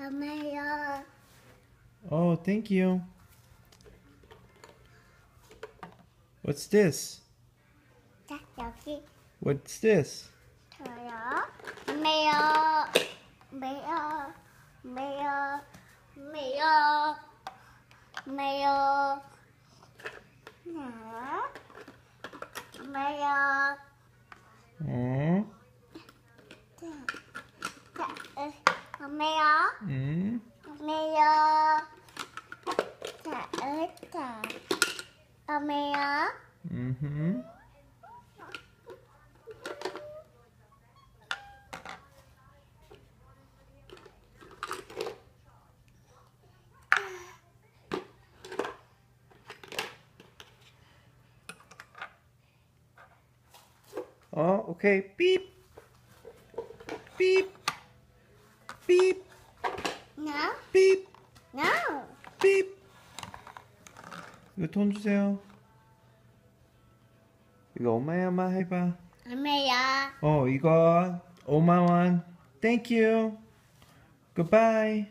엄마요. Oh, thank you. What's this? 자, 여기 What's this? 저요. 엄마요. 엄마요. 엄마요. 엄마요. 엄마요. 엄마요. Oh. 엄마요. 엄마요. 자, 엄마요. Mm-hmm. Oh, okay. Beep. Beep. Beep. No, Beep. no. Beep. 이거 돈 주세요. 이거 엄마 해봐. 엄마요. 이거 5만 원. Thank you. Goodbye.